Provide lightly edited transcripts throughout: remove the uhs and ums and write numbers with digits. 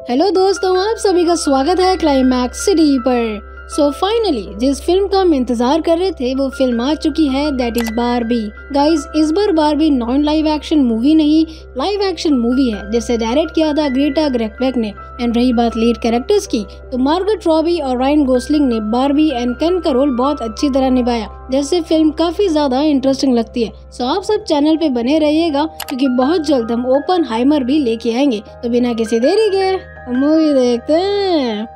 Hello दोस्तों, आप सभी का स्वागत है क्लाइमैक्स सिटी पर। फाइनली जिस फिल्म का हम इंतजार कर रहे थे वो फिल्म आ चुकी है, दैट इज बारबी। गाइज, इस बार Barbie non live action movie नहीं, लाइव एक्शन मूवी है जिसे डायरेक्ट किया था ग्रेटा गेरविग ने। एंड रही बात लीड कैरेक्टर्स की, तो मार्गरेट रॉबी और रायन गोसलिंग ने बारबी एंड केन का रोल बहुत अच्छी तरह निभाया, जैसे फिल्म काफी ज्यादा इंटरेस्टिंग लगती है। आप सब चैनल पे बने रहिएगा क्योंकि बहुत जल्द हम ओपनहाइमर भी लेके आएंगे। तो बिना किसी देरी के मूवी देखते हैं।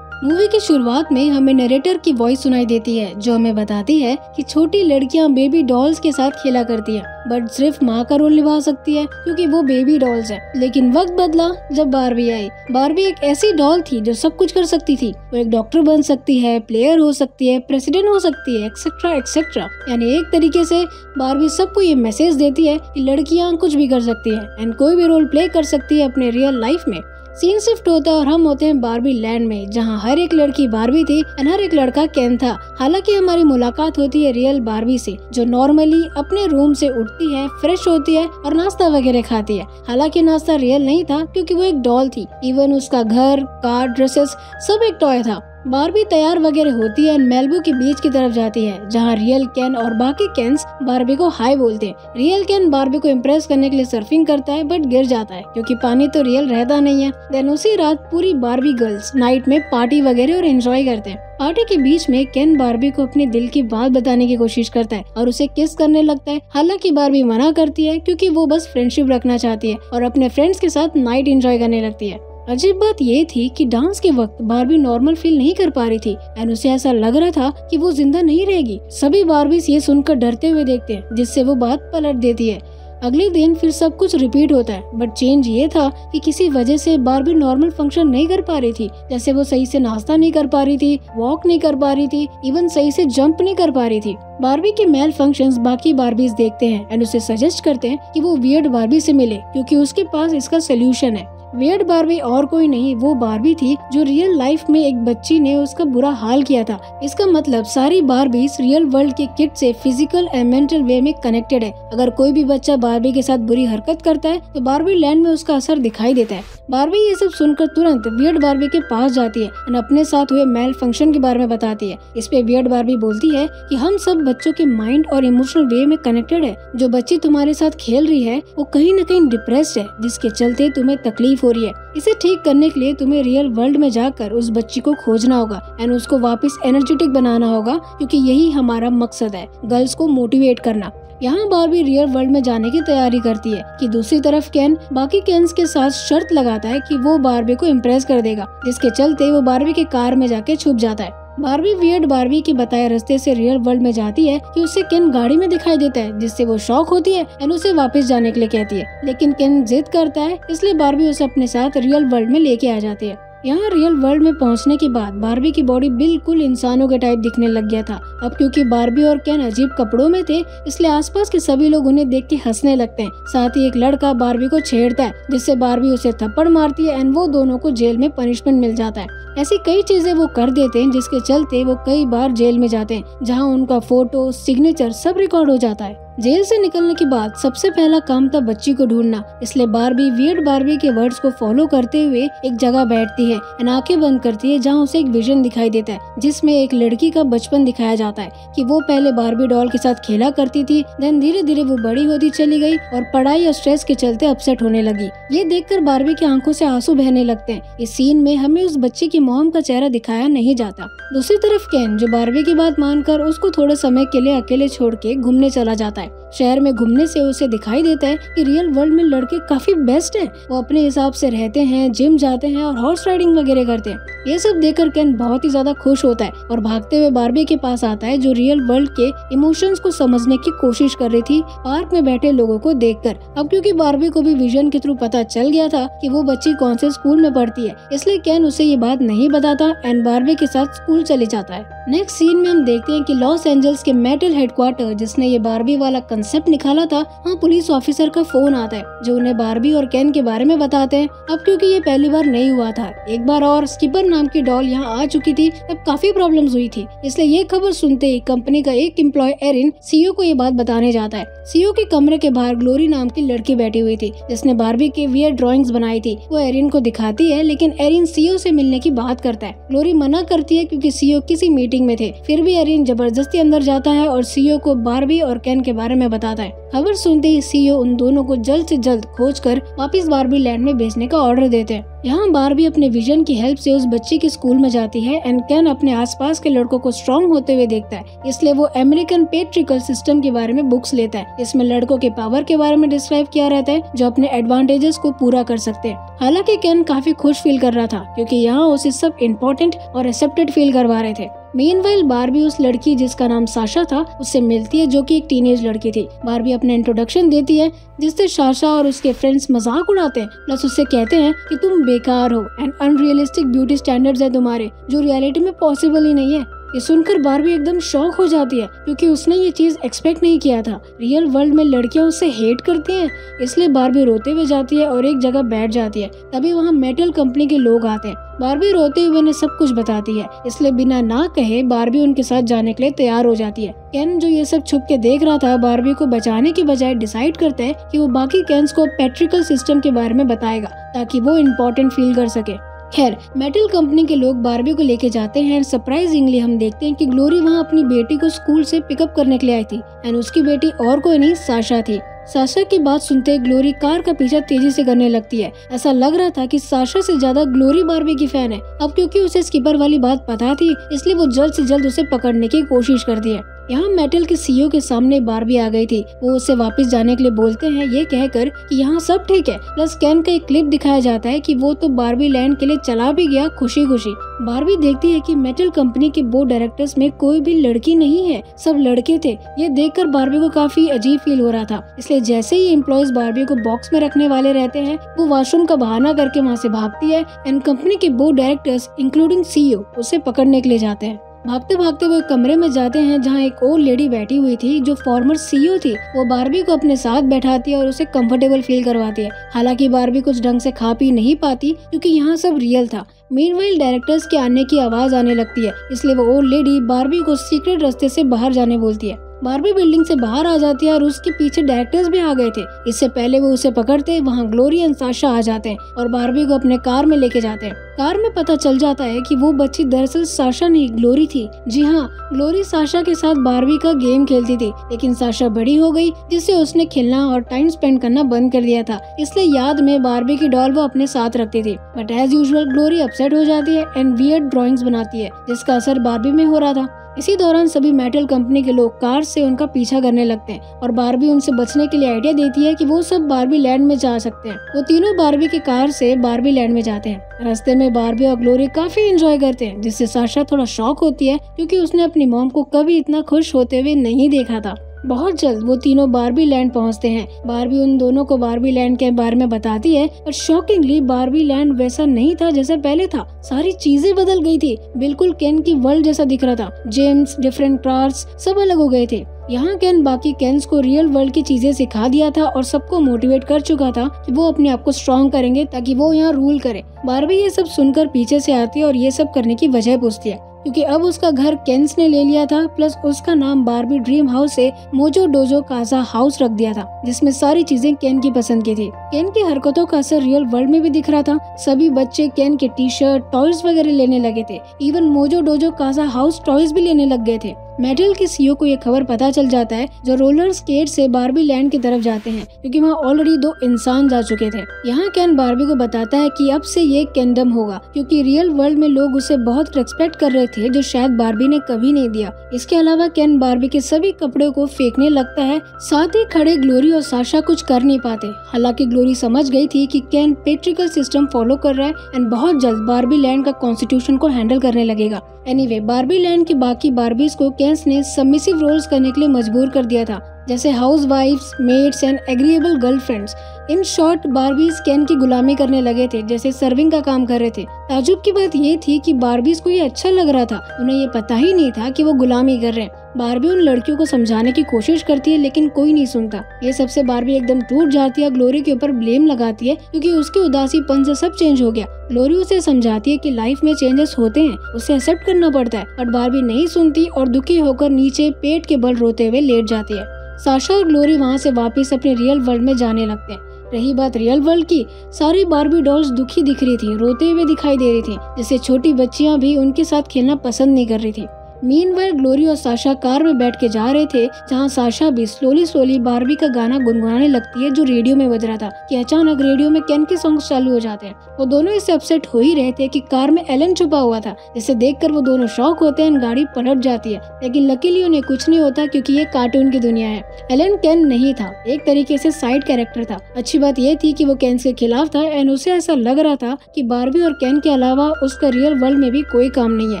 मूवी की शुरुआत में हमें नरेटर की वॉइस सुनाई देती है जो हमें बताती है कि छोटी लड़कियां बेबी डॉल्स के साथ खेला करती हैं, बट सिर्फ माँ का रोल निभा सकती है क्योंकि वो बेबी डॉल्स है। लेकिन वक्त बदला जब बारबी आई। बारबी एक ऐसी डॉल थी जो सब कुछ कर सकती थी। वो एक डॉक्टर बन सकती है, प्लेयर हो सकती है, प्रेसिडेंट हो सकती है, एक्सेट्रा एक्सेट्रा। यानी एक तरीके से बारबी सबको ये मैसेज देती है कि लड़कियां कुछ भी कर सकती है एंड कोई भी रोल प्ले कर सकती है अपने रियल लाइफ में। सीन शिफ्ट होता है और हम होते हैं बारबी लैंड में, जहाँ हर एक लड़की बारबी थी और हर एक लड़का केन था। हालांकि हमारी मुलाकात होती है रियल बारबी से, जो नॉर्मली अपने रूम से उठती है, फ्रेश होती है और नाश्ता वगैरह खाती है। हालांकि नाश्ता रियल नहीं था क्योंकि वो एक डॉल थी। इवन उसका घर, कार, ड्रेसेस सब एक टॉय था। बारबी तैयार वगैरह होती है और मेलिबू के बीच की तरफ जाती है, जहाँ रियल केन और बाकी केन्स बारबी को हाय बोलते हैं। रियल केन बारबी को इम्प्रेस करने के लिए सर्फिंग करता है बट गिर जाता है क्योंकि पानी तो रियल रहता नहीं है। देन उसी रात पूरी बारबी गर्ल्स नाइट में पार्टी वगैरह और एंजॉय करते हैं। पार्टी के बीच में केन बारबी को अपने दिल की बात बताने की कोशिश करता है और उसे किस करने लगता है। हालांकि बारबी मना करती है क्योंकि वो बस फ्रेंडशिप रखना चाहती है और अपने फ्रेंड्स के साथ नाइट एंजॉय करने लगती है। अजीब बात ये थी कि डांस के वक्त बारबी नॉर्मल फील नहीं कर पा रही थी एंड उसे ऐसा लग रहा था कि वो जिंदा नहीं रहेगी। सभी बारबीज ये सुनकर डरते हुए देखते हैं, जिससे वो बात पलट देती है। अगले दिन फिर सब कुछ रिपीट होता है, बट चेंज ये था कि किसी वजह से बारबी नॉर्मल फंक्शन नहीं कर पा रही थी। जैसे वो सही से नाश्ता नहीं कर पा रही थी, वॉक नहीं कर पा रही थी, इवन सही से जंप नहीं कर पा रही थी। बारबी के मेल फंक्शंस बाकी बारबीज देखते हैं एंड उसे सजेस्ट करते हैं कि वो वियर्ड बारबी से मिले क्योंकि उसके पास इसका सोल्यूशन है। वियर्ड बारबी और कोई नहीं, वो बारबी थी जो रियल लाइफ में एक बच्ची ने उसका बुरा हाल किया था। इसका मतलब सारी बारबीज रियल वर्ल्ड के किड से फिजिकल एंड मेंटल वे में कनेक्टेड है। अगर कोई भी बच्चा बारबी के साथ बुरी हरकत करता है तो बारबी लैंड में उसका असर दिखाई देता है। बारबी ये सब सुनकर तुरंत वियर्ड बारबी के पास जाती है और अपने साथ हुए मेल फंक्शन के बारे में बताती है। इस पे वियर्ड बारबी बोलती है कि हम सब बच्चों के माइंड और इमोशनल वे में कनेक्टेड है। जो बच्ची तुम्हारे साथ खेल रही है वो कहीं न कहीं डिप्रेस्ड है, जिसके चलते तुम्हें तकलीफ हो रही है। इसे ठीक करने के लिए तुम्हें रियल वर्ल्ड में जाकर उस बच्ची को खोजना होगा एंड उसको वापस एनर्जेटिक बनाना होगा, क्योंकि यही हमारा मकसद है, गर्ल्स को मोटिवेट करना। यहाँ बारबी रियल वर्ल्ड में जाने की तैयारी करती है कि दूसरी तरफ केन बाकी केन्स के साथ शर्त लगाता है कि वो बारबी को इम्प्रेस कर देगा, जिसके चलते वो बारबी के कार में जाके छुप जाता है। बारबी वियर्ड बारबी के बताए रास्ते से रियल वर्ल्ड में जाती है कि उसे केन गाड़ी में दिखाई देता है, जिससे वो शॉक होती है एंड उसे वापस जाने के लिए कहती है। लेकिन केन जिद करता है, इसलिए बारबी उसे अपने साथ रियल वर्ल्ड में लेके आ जाती है। यहाँ रियल वर्ल्ड में पहुँचने के बाद बारबी की बॉडी बिल्कुल इंसानों के टाइप दिखने लग गया था। अब क्योंकि बारबी और केन अजीब कपड़ों में थे, इसलिए आसपास के सभी लोग उन्हें देख के हंसने लगते हैं। साथ ही एक लड़का बारबी को छेड़ता है, जिससे बारबी उसे थप्पड़ मारती है एंड वो दोनों को जेल में पनिशमेंट मिल जाता है। ऐसी कई चीजें वो कर देते हैं जिसके चलते वो कई बार जेल में जाते हैं, जहाँ उनका फोटो, सिग्नेचर सब रिकॉर्ड हो जाता है। जेल से निकलने के बाद सबसे पहला काम था बच्ची को ढूंढना, इसलिए बारबी वियर्ड बारबी के वर्ड्स को फॉलो करते हुए एक जगह बैठती है और आंखें बंद करती है, जहाँ उसे एक विजन दिखाई देता है जिसमें एक लड़की का बचपन दिखाया जाता है कि वो पहले बारबी डॉल के साथ खेला करती थी, देन धीरे धीरे वो बड़ी होती चली गई और पढ़ाई और स्ट्रेस के चलते अपसेट होने लगी। ये देखकर बारबी की आंखों से आंसू बहने लगते हैं। इस सीन में हमें उस बच्ची की मॉम का चेहरा दिखाया नहीं जाता। दूसरी तरफ केन, जो बारबी की बात मानकर उसको थोड़े समय के लिए अकेले छोड़ के घूमने चला जाता है। शहर में घूमने से उसे दिखाई देता है कि रियल वर्ल्ड में लड़के काफी बेस्ट हैं। वो अपने हिसाब से रहते हैं, जिम जाते हैं और हॉर्स राइडिंग वगैरह करते हैं। ये सब देखकर केन बहुत ही ज्यादा खुश होता है और भागते हुए बारबी के पास आता है, जो रियल वर्ल्ड के इमोशंस को समझने की कोशिश कर रही थी पार्क में बैठे लोगों को देखकर। अब क्योंकि बारबी को भी विजन के थ्रू पता चल गया था कि वो बच्ची कौन से स्कूल में पढ़ती है, इसलिए केन उसे ये बात नहीं बताता एंड बारबी के साथ स्कूल चले जाता है। नेक्स्ट सीन में हम देखते हैं कि लॉस एंजल्स के मेटल हेडक्वार्टर, जिसने ये बारबी वाला वाला कंसेप्ट निकाला था, वहाँ पुलिस ऑफिसर का फोन आता है जो उन्हें बारबी और केन के बारे में बताते हैं। अब क्योंकि ये पहली बार नहीं हुआ था, एक बार और स्किपर नाम की डॉल यहाँ आ चुकी थी, तब काफी प्रॉब्लम्स हुई थी। इसलिए ये खबर सुनते ही कंपनी का एक एम्प्लॉय एरिन सीईओ को ये बात बताने जाता है। सीईओ के कमरे के बाहर ग्लोरी नाम की लड़की बैठी हुई थी जिसने बारबी के वियर्ड ड्राइंग्स बनाई थी। वो एरिन को दिखाती है, लेकिन एरिन सीईओ से मिलने की बात करता है। ग्लोरी मना करती है क्योंकि सीईओ किसी मीटिंग में थे। फिर भी एरिन जबरदस्ती अंदर जाता है और सीईओ को बारबी और केन के बारे में बताता है। खबर सुनते ही सीईओ उन दोनों को जल्द से जल्द खोजकर वापस बारबी लैंड में भेजने का ऑर्डर देते हैं। यहाँ बारबी अपने विजन की हेल्प से उस बच्ची के स्कूल में जाती है एंड केन अपने आसपास के लड़कों को स्ट्रॉन्ग होते हुए देखता है, इसलिए वो अमेरिकन पेट्रिकल सिस्टम के बारे में बुक्स लेता है। इसमें लड़कों के पावर के बारे में डिस्क्राइब किया रहता है जो अपने एडवांटेजेस को पूरा कर सकते हैं। हालांकि केन काफी खुश फील कर रहा था क्योंकि यहाँ उसे सब इम्पोर्टेंट और एक्सेप्टेड फील करवा रहे थे। मीनवाइल बारबी उस लड़की जिसका नाम साशा था उससे मिलती है जो कि एक टीनेज लड़की थी। बारबी अपने इंट्रोडक्शन देती है जिससे साशा और उसके फ्रेंड्स मजाक उड़ाते हैं, प्लस उससे कहते हैं कि तुम बेकार हो एंड अनरियलिस्टिक ब्यूटी स्टैंडर्ड्स है तुम्हारे जो रियलिटी में पॉसिबल ही नहीं है। ये सुनकर बारबी एकदम शॉक हो जाती है क्योंकि उसने ये चीज एक्सपेक्ट नहीं किया था। रियल वर्ल्ड में लड़कियां उससे हेट करती हैं, इसलिए बारबी रोते हुए जाती है और एक जगह बैठ जाती है। तभी वहाँ मेटल कंपनी के लोग आते हैं। बारबी रोते हुए उन्हें सब कुछ बताती है, इसलिए बिना ना कहे बारबी उनके साथ जाने के लिए तैयार हो जाती है। केन जो ये सब छुप के देख रहा था बारबी को बचाने की बजाय डिसाइड करता है कि वो बाकी केन्स को पेट्रिकल सिस्टम के बारे में बताएगा ताकि वो इम्पोर्टेंट फील कर सके। खैर, मेटल कंपनी के लोग बारबी को लेके जाते हैं। सरप्राइजिंगली हम देखते हैं कि ग्लोरी वहाँ अपनी बेटी को स्कूल से पिकअप करने के लिए आई थी एंड उसकी बेटी और कोई नहीं साशा थी। साशा की बात सुनते ग्लोरी कार का पीछा तेजी से करने लगती है। ऐसा लग रहा था कि साशा से ज्यादा ग्लोरी बारबी की फैन है। अब क्योंकि उसे स्किपर वाली बात पता थी इसलिए वो जल्द से जल्द उसे पकड़ने की कोशिश करती है। यहाँ मेटल के सीईओ के सामने बारबी आ गई थी। वो उससे वापस जाने के लिए बोलते हैं ये कहकर कि यहाँ सब ठीक है। प्लस केन का एक क्लिप दिखाया जाता है कि वो तो बारबी लैंड के लिए चला भी गया खुशी खुशी। बारबी देखती है कि मेटल कंपनी के बोर्ड डायरेक्टर्स में कोई भी लड़की नहीं है, सब लड़के थे। ये देखकर बारबी को काफी अजीब फील हो रहा था, इसलिए जैसे ही एम्प्लॉयज बारबी को बॉक्स में रखने वाले रहते हैं वो वॉशरूम का बहाना करके वहाँ से भागती है एंड कंपनी के बोर्ड डायरेक्टर्स इंक्लूडिंग सीईओ उसे पकड़ने के लिए जाते हैं। भागते भागते वो एक कमरे में जाते हैं जहाँ एक ओल्ड लेडी बैठी हुई थी जो फॉर्मर सीईओ थी। वो बारबी को अपने साथ बैठाती है और उसे कंफर्टेबल फील करवाती है। हालांकि बारबी कुछ ढंग से खा पी नहीं पाती क्योंकि यहाँ सब रियल था। मीनवाइल डायरेक्टर्स के आने की आवाज आने लगती है, इसलिए वो ओल्ड लेडी बारबी को सीक्रेट रास्ते से बाहर जाने बोलती है। बारबी बिल्डिंग से बाहर आ जाती है और उसके पीछे डायरेक्टर्स भी आ गए थे। इससे पहले वो उसे पकड़ते वहाँ ग्लोरी एंड साशा आ जाते हैं और बारबी को अपने कार में लेके जाते हैं। कार में पता चल जाता है कि वो बच्ची दरअसल साशा नहीं ग्लोरी थी। जी हाँ, ग्लोरी साशा के साथ बारबी का गेम खेलती थी, लेकिन साशा बड़ी हो गई जिससे उसने खेलना और टाइम स्पेंड करना बंद कर दिया था। इसलिए याद में बारबी की डॉल वो अपने साथ रखती थी। But as usual Glory upset हो जाती है एंड वियर्ड ड्राइंग्स बनाती है जिसका असर बारबी में हो रहा था। इसी दौरान सभी मेटल कंपनी के लोग कार से उनका पीछा करने लगते हैं और बारबी उनसे बचने के लिए आइडिया देती है कि वो सब बारबी लैंड में जा सकते हैं। वो तीनों बारबी की कार से बारबी लैंड में जाते हैं। रास्ते में बारबी और ग्लोरी काफी एंजॉय करते हैं जिससे साशा थोड़ा शॉक होती है क्योंकि उसने अपनी मॉम को कभी इतना खुश होते हुए नहीं देखा था। बहुत जल्द वो तीनों बारबी लैंड पहुंचते हैं। बारबी उन दोनों को बारबी लैंड के बारे में बताती है और शॉकिंगली बारबी लैंड वैसा नहीं था जैसा पहले था। सारी चीजें बदल गई थी, बिल्कुल केन की वर्ल्ड जैसा दिख रहा था। जेम्स, डिफरेंट कार्स सब अलग हो गए थे। यहाँ केन बाकी केन्स को रियल वर्ल्ड की चीजें सिखा दिया था और सबको मोटिवेट कर चुका था कि वो अपने आप को स्ट्रॉन्ग करेंगे ताकि वो यहाँ रूल करे। बारबी ये सब सुनकर पीछे से आती है और ये सब करने की वजह पूछती है क्योंकि अब उसका घर केन्स ने ले लिया था। प्लस उसका नाम बारबी ड्रीम हाउस से मोजो डोजो काजा हाउस रख दिया था जिसमें सारी चीजें केन की पसंद की थी। केन की हरकतों का असर रियल वर्ल्ड में भी दिख रहा था। सभी बच्चे केन के टी शर्ट, टॉयज वगैरह लेने लगे थे। Even mojo dojo Kaza house toys भी लेने लग गए थे। मेटल के सीईओ को ये खबर पता चल जाता है जो रोलर स्केट से बारबी लैंड की तरफ जाते हैं क्योंकि वहाँ ऑलरेडी 2 इंसान जा चुके थे। यहाँ केन बारबी को बताता है कि अब से ये किंगडम होगा क्योंकि रियल वर्ल्ड में लोग उसे बहुत रिस्पेक्ट कर रहे थे जो शायद बारबी ने कभी नहीं दिया। इसके अलावा केन बारबी के सभी कपड़े को फेंकने लगता है। साथ ही खड़े ग्लोरी और साशा कुछ कर नहीं पाते। हालांकि ग्लोरी समझ गई थी कि केन पेट्रिकल सिस्टम फॉलो कर रहा है एंड बहुत जल्द बारबी लैंड का कॉन्स्टिट्यूशन को हैंडल करने लगेगा। एनीवे, बारबी लैंड की बाकी बारबीज को केन्स ने सबमिसिव रोल्स करने के लिए मजबूर कर दिया था जैसे house wives, maids and agreeable girlfriends. In short Barbies Ken की गुलामी करने लगे थे, जैसे सर्विंग का काम कर रहे थे। ताजुब की बात ये थी कि बारबीज को ये अच्छा लग रहा था, उन्हें ये पता ही नहीं था कि वो गुलामी कर रहे हैं। बारबी उन लड़कियों को समझाने की कोशिश करती है लेकिन कोई नहीं सुनता। ये सबसे बारबी एकदम टूट जाती है, ग्लोरी के ऊपर ब्लेम लगाती है क्योंकि उसके उदासीपन से सब चेंज हो गया। ग्लोरी उसे समझाती है कि लाइफ में चेंजेस होते हैं, उसे एक्सेप्ट करना पड़ता है, बट बारबी नहीं सुनती और दुखी होकर नीचे पेट के बल रोते हुए लेट जाती है। साशा और ग्लोरी वहाँ से वापस अपने रियल वर्ल्ड में जाने लगते हैं। रही बात रियल वर्ल्ड की, सारी बारबी डॉल्स दुखी दिख रही थी, रोते हुए दिखाई दे रही थी, जिससे छोटी बच्चियां भी उनके साथ खेलना पसंद नहीं कर रही थी। मीनवाइल ग्लोरी और साशा कार में बैठ के जा रहे थे, जहाँ साशा भी स्लोली बारबी का गाना गुनगुनाने लगती है जो रेडियो में बज रहा था, कि अचानक रेडियो में केन के सॉन्ग्स चालू हो जाते हैं। वो दोनों इससे अपसेट हो ही रहे थे कि कार में एलन छुपा हुआ था, जिसे देखकर वो दोनों शॉक होते हैं। गाड़ी पलट जाती है, लेकिन लकीली उन्हें कुछ नहीं होता क्योंकि ये कार्टून की दुनिया है। एलन केन नहीं था, एक तरीके से साइड कैरेक्टर था। अच्छी बात ये थी कि वो केन के खिलाफ था एंड उसे ऐसा लग रहा था कि बारबी और केन के अलावा उसका रियल वर्ल्ड में भी कोई काम नहीं है,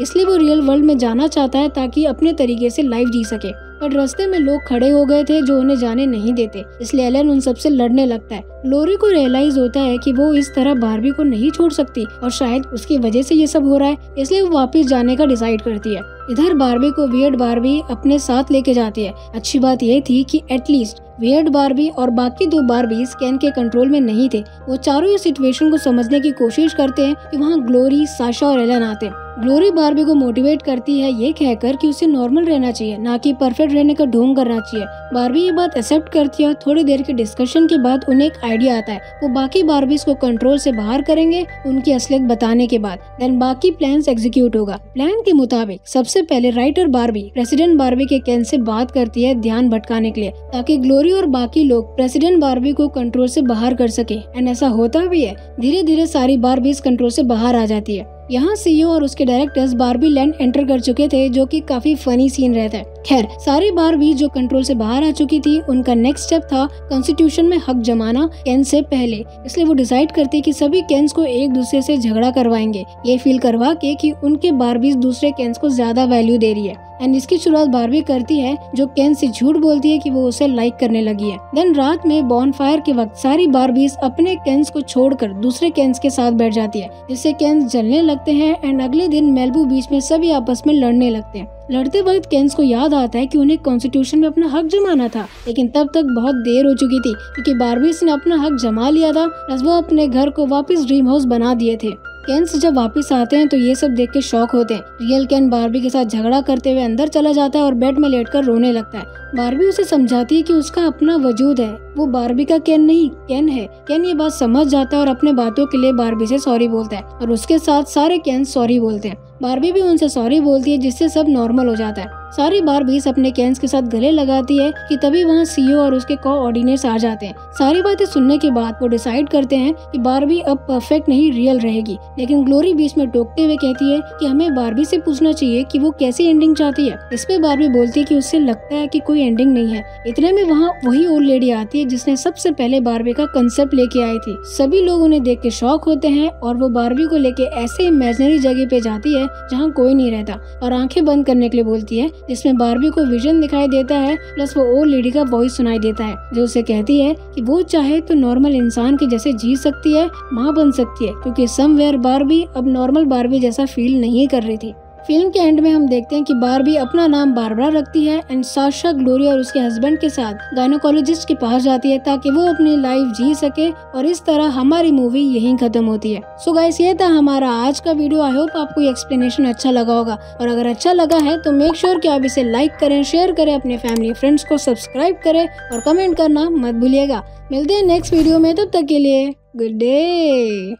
इसलिए वो रियल वर्ल्ड में जाना चाहता है ताकि अपने तरीके से लाइफ जी सके। पर रास्ते में लोग खड़े हो गए थे जो उन्हें जाने नहीं देते, इसलिए एलन उन सबसे लड़ने लगता है। ग्लोरी को रियलाइज होता है कि वो इस तरह बारबी को नहीं छोड़ सकती और शायद उसकी वजह से ये सब हो रहा है, इसलिए वो वापस जाने का डिसाइड करती है। इधर बारबी को वियर्ड बारबी अपने साथ लेके जाती है। अच्छी बात ये थी कि एटलीस्ट वियर्ड बारबी और बाकी दो बारबीज केन के कंट्रोल में नहीं थे। वो चारों इस सिचुएशन को समझने की कोशिश करते हैं कि वहाँ ग्लोरी, साशा और एलन आते हैं। ग्लोरी बारबी को मोटिवेट करती है ये कहकर कि उसे नॉर्मल रहना चाहिए, ना कि परफेक्ट रहने का ढोंग करना चाहिए। बारबी ये बात एक्सेप्ट करती है। थोड़ी देर के डिस्कशन के बाद उन्हें एक आइडिया आता है, वो बाकी बारबीज को कंट्रोल से बाहर करेंगे उनकी असलियत बताने के बाद, देन बाकी प्लान्स एग्जीक्यूट होगा। प्लान के मुताबिक सबसे पहले राइटर बारबी प्रेसिडेंट बारबी के केन से बात करती है ध्यान भटकाने के लिए, ताकि ग्लोरी और बाकी लोग प्रेसिडेंट बारबी को कंट्रोल से बाहर कर सके। एंड ऐसा होता भी है, धीरे धीरे सारी बारबीज कंट्रोल से बाहर आ जाती है। यहाँ सीईओ और उसके डायरेक्टर्स बारबी लैंड एंटर कर चुके थे, जो कि काफी फनी सीन रहता है। खैर, सारी बारबी जो कंट्रोल से बाहर आ चुकी थी, उनका नेक्स्ट स्टेप था कॉन्स्टिट्यूशन में हक जमाना केन से पहले। इसलिए वो डिसाइड करते कि सभी केन्स को एक दूसरे से झगड़ा करवाएंगे, ये फील करवा के कि उनके बारबीज दूसरे केन्स को ज्यादा वैल्यू दे रही है। एंड इसकी शुरुआत बारबी करती है, जो केन से झूठ बोलती है कि वो उसे लाइक करने लगी है। देन रात में बॉनफायर के वक्त सारी बारबीज अपने केन्स को छोड़कर दूसरे केन्स के साथ बैठ जाती है, जिससे केन्स जलने लगते हैं। एंड अगले दिन मेलबू बीच में सभी आपस में लड़ने लगते हैं। लड़ते वक्त केन्स को याद आता है कि उन्हें कॉन्स्टिट्यूशन में अपना हक जमाना था, लेकिन तब तक बहुत देर हो चुकी थी क्योंकि बारबीज ने अपना हक जमा लिया था, प्लस वो अपने घर को वापस ड्रीम हाउस बना दिए थे। केन्स जब वापस आते हैं तो ये सब देख के शॉक होते हैं। रियल केन बारबी के साथ झगड़ा करते हुए अंदर चला जाता है और बेड में लेटकर रोने लगता है। बारबी उसे समझाती है कि उसका अपना वजूद है, वो बारबी का केन नहीं केन है। केन ये बात समझ जाता है और अपने बातों के लिए बारबी से सॉरी बोलता है और उसके साथ सारे केन सॉरी बोलते हैं। बारबी भी उनसे सॉरी बोलती है, जिससे सब नॉर्मल हो जाता है। सारी बारबीज अपने केन्स के साथ गले लगाती है कि तभी वहाँ सीईओ और उसके कोऑर्डिनेट्स आ जाते हैं। सारी बातें सुनने के बाद वो डिसाइड करते हैं कि बारबी अब परफेक्ट नहीं रियल रहेगी, लेकिन ग्लोरी बीच में टोकते हुए कहती है कि हमें बारबी से पूछना चाहिए कि वो कैसी एंडिंग चाहती है। इस पे बारबी बोलती है कि उससे लगता है कि कोई एंडिंग नहीं है। इतने में वहाँ वही ओल्ड लेडी आती है जिसने सबसे पहले बारबी का कंसेप्ट लेके आई थी। सभी लोग उन्हें देख के शॉक होते हैं और वो बारबी को लेके ऐसे इमेजिनरी जगह पे जाती है जहाँ कोई नहीं रहता और आंखें बंद करने के लिए बोलती है, जिसमें बारबी को विजन दिखाई देता है, प्लस वो ओल्ड लेडी का वॉइस सुनाई देता है जो उसे कहती है कि वो चाहे तो नॉर्मल इंसान के जैसे जी सकती है, माँ बन सकती है, क्योंकि समवेयर बारबी अब नॉर्मल बारबी जैसा फील नहीं कर रही थी। फिल्म के एंड में हम देखते हैं कि बारबी अपना नाम बारबरा रखती है एंड साशा ग्लोरी और उसके हस्बैंड के साथ गायनोकोलॉजिस्ट के पास जाती है ताकि वो अपनी लाइफ जी सके और इस तरह हमारी मूवी यहीं खत्म होती है। सो गाइस, ये था हमारा आज का वीडियो। आई होप आपको ये एक्सप्लेनेशन अच्छा लगा होगा और अगर अच्छा लगा है तो मेक श्योर कि आप इसे लाइक करें, शेयर करें, अपने फैमिली फ्रेंड्स को सब्सक्राइब करें और कमेंट करना मत भूलिएगा। मिलते हैं नेक्स्ट वीडियो में, तब तक के लिए गुड डे।